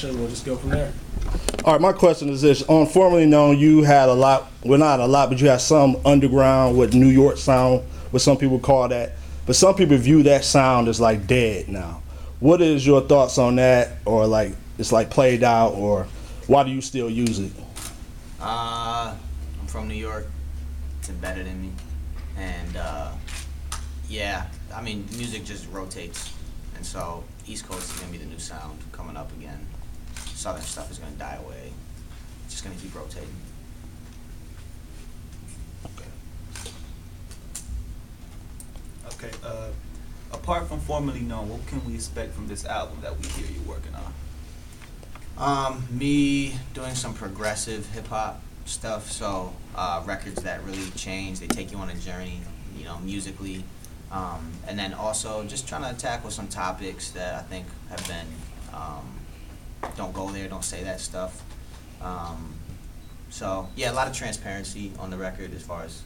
We'll just go from there. All right, my question is this. On Formerly Known, you had a lot, well, not a lot, but you had some underground with New York sound, what some people call that. But some people view that sound as like dead now. What is your thoughts on that? Or like it's like played out, or why do you still use it? I'm from New York. It's embedded in me. And yeah, I mean, music just rotates. And so East Coast is going to be the new sound coming up again. Southern stuff is going to die away. It's just going to keep rotating. Okay, apart from Formerly Known, what can we expect from this album that we hear you working on? Me doing some progressive hip-hop stuff, so records that really change, they take you on a journey, you know, musically. And then also just trying to tackle some topics that I think have been, don't go there, don't say that stuff. So yeah, a lot of transparency on the record as far as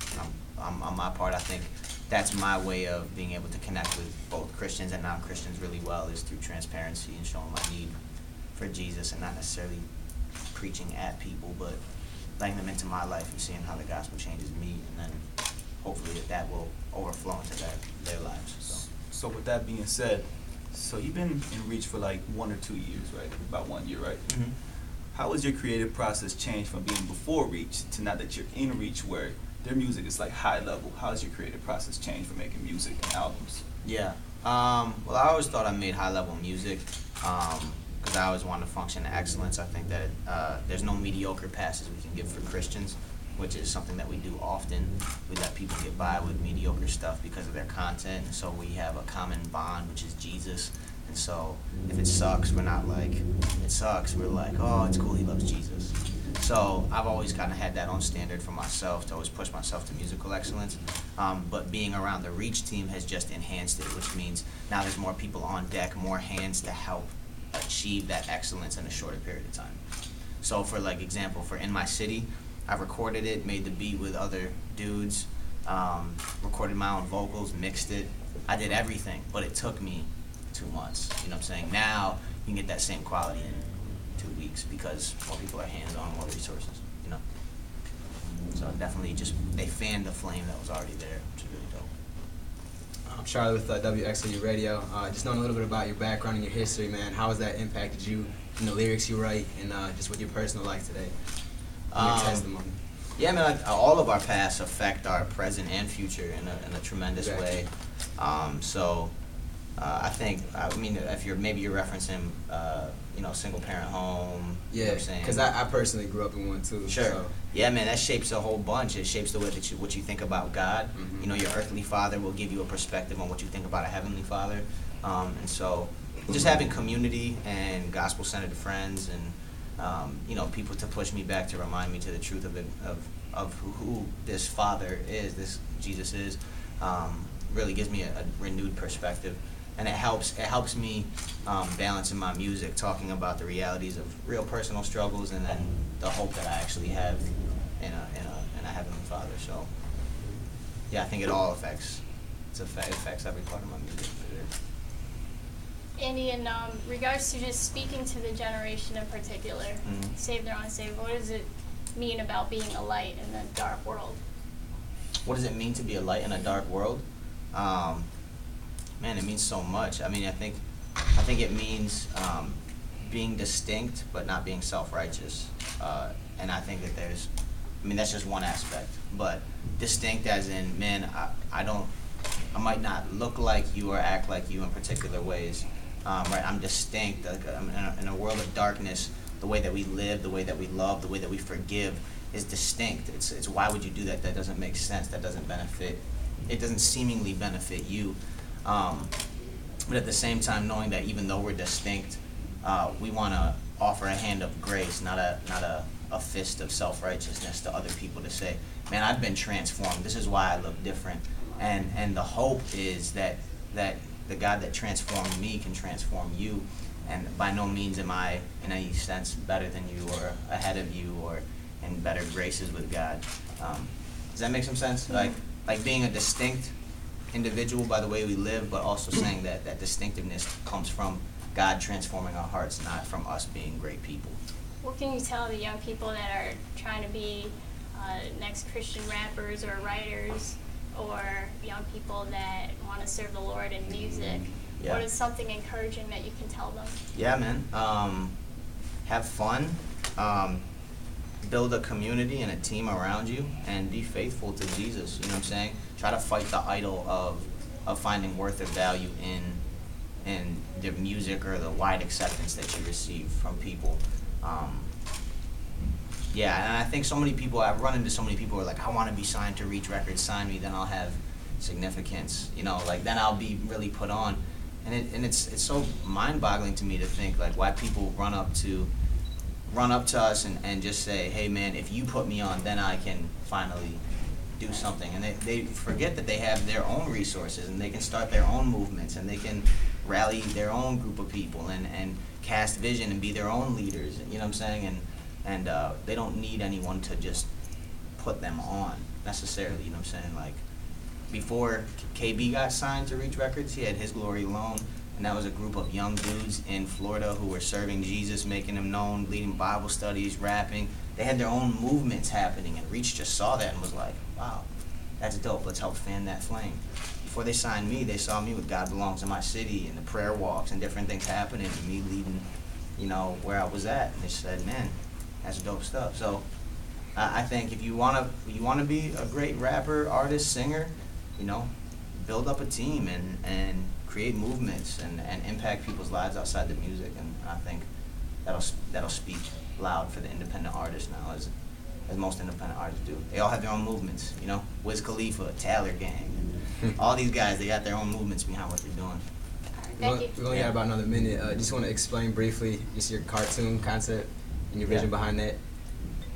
on my part. I think that's my way of being able to connect with both Christians and non-Christians really well, is through transparency and showing my need for Jesus, and not necessarily preaching at people, but letting them into my life and seeing how the gospel changes me, and then hopefully that will overflow into their lives. So with that being said, so you've been in Reach for like 1 or 2 years, right? About 1 year, right? Mm-hmm. How has your creative process changed from being before Reach to now that you're in Reach, where their music is like high level? How has your creative process changed for making music and albums? Yeah. Well, I always thought I made high level music because I always wanted to function in excellence. I think that there's no mediocre passes we can give for Christians, which is something that we do often. We let people get by with mediocre stuff because of their content. So we have a common bond, which is Jesus. And so if it sucks, we're not like, it sucks. We're like, oh, it's cool, he loves Jesus. So I've always kind of had that own standard for myself, to always push myself to musical excellence. But being around the Reach team has just enhanced it, which means now there's more people on deck, more hands to help achieve that excellence in a shorter period of time. So for like example, for In My City, I recorded it, made the beat with other dudes, recorded my own vocals, mixed it. I did everything, but it took me 2 months. You know what I'm saying? Now you can get that same quality in 2 weeks because more people are hands-on, more resources, you know? So definitely just, they fanned the flame that was already there, which is really dope. I'm Charlie with WXOU Radio. Just knowing a little bit about your background and your history, man, how has that impacted you in the lyrics you write and just with your personal life today? Your testimony. Yeah, man, like, all of our pasts affect our present and future in a tremendous way. So I think, I mean, if you're referencing, you know, single parent home. Yeah, you know what I'm saying? Because I personally grew up in one too. Sure. So. Yeah, man, that shapes a whole bunch. It shapes the way that what you think about God. Mm-hmm. You know, your earthly father will give you a perspective on what you think about a heavenly father. And so just having community and gospel-centered friends and you know, people to push me back, to remind me to the truth of who this Father is, this Jesus is, really gives me a renewed perspective, and it helps me balance in my music, talking about the realities of real personal struggles, and then the hope that I actually have in a heavenly Father. So yeah, I think it all affects every part of my music. Andy, in regards to just speaking to the generation in particular, saved or unsaved, what does it mean about being a light in a dark world? What does it mean to be a light in a dark world? Man, it means so much. I mean, I think it means being distinct but not being self-righteous. And I think that that's just one aspect. But distinct as in, man, I might not look like you or act like you in particular ways. Right, I'm distinct. Like, in a world of darkness, the way that we live, the way that we love, the way that we forgive is distinct. It's why would you do that? That doesn't make sense. That doesn't benefit. It doesn't seemingly benefit you. But at the same time, knowing that even though we're distinct, we want to offer a hand of grace, not a fist of self-righteousness to other people, to say, man, I've been transformed. This is why I look different. And the hope is that the God that transformed me can transform you. And by no means am I, in any sense, better than you or ahead of you or in better graces with God. Does that make some sense? Like being a distinct individual by the way we live, but also saying that distinctiveness comes from God transforming our hearts, not from us being great people. What can you tell the young people that are trying to be next Christian rappers or writers, or young people that want to serve the Lord in music? Yeah. What is something encouraging that you can tell them? Yeah, man. Have fun. Build a community and a team around you, and be faithful to Jesus. You know what I'm saying? Try to fight the idol of finding worth or value in the music or the wide acceptance that you receive from people. Yeah, and I think so many people, I've run into so many people who are like, I want to be signed to Reach Records, sign me, then I'll have significance, you know, like then I'll be really put on. And it's so mind-boggling to me to think like why people run up to us and just say, hey man, if you put me on, then I can finally do something. And they forget that they have their own resources, and they can start their own movements, and they can rally their own group of people and cast vision and be their own leaders, you know what I'm saying? And they don't need anyone to just put them on necessarily, you know what I'm saying? Like before KB got signed to Reach Records, he had His Glory Alone, and that was a group of young dudes in Florida who were serving Jesus, making him known, leading Bible studies, rapping. They had their own movements happening, and Reach just saw that and was like, wow, that's dope, let's help fan that flame. Before they signed me, they saw me with God Belongs in My City and the prayer walks and different things happening, and me leading, you know, where I was at. And they said, man, that's dope stuff. So I think if you wanna be a great rapper, artist, singer, you know, build up a team and create movements and impact people's lives outside the music. And I think that'll speak loud for the independent artists now, as most independent artists do. They all have their own movements, you know. Wiz Khalifa, Taylor Gang, all these guys, they got their own movements behind what they're doing. All right, thank you. We only got about another minute. Just want to explain briefly just your cartoon concept and your vision behind that.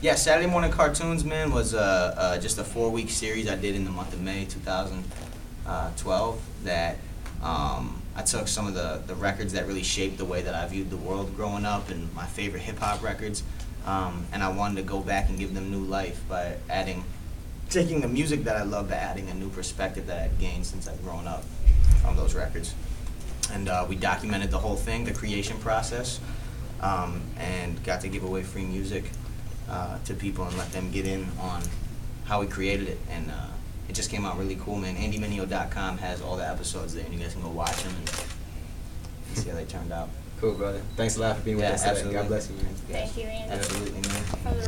Yeah, Saturday Morning Cartoons, man, was just a 4-week series I did in the month of May 2012 that I took some of the records that really shaped the way that I viewed the world growing up and my favorite hip-hop records, and I wanted to go back and give them new life by taking the music that I love, but adding a new perspective that I've gained since I've grown up from those records. And we documented the whole thing, the creation process, and got to give away free music to people and let them get in on how we created it. And it just came out really cool, man. AndyMineo.com has all the episodes there, and you guys can go watch them and see how they turned out. Cool, brother. Thanks a lot for being with us today. Absolutely. God bless you, man. Thank you, Andy. Absolutely, man. From the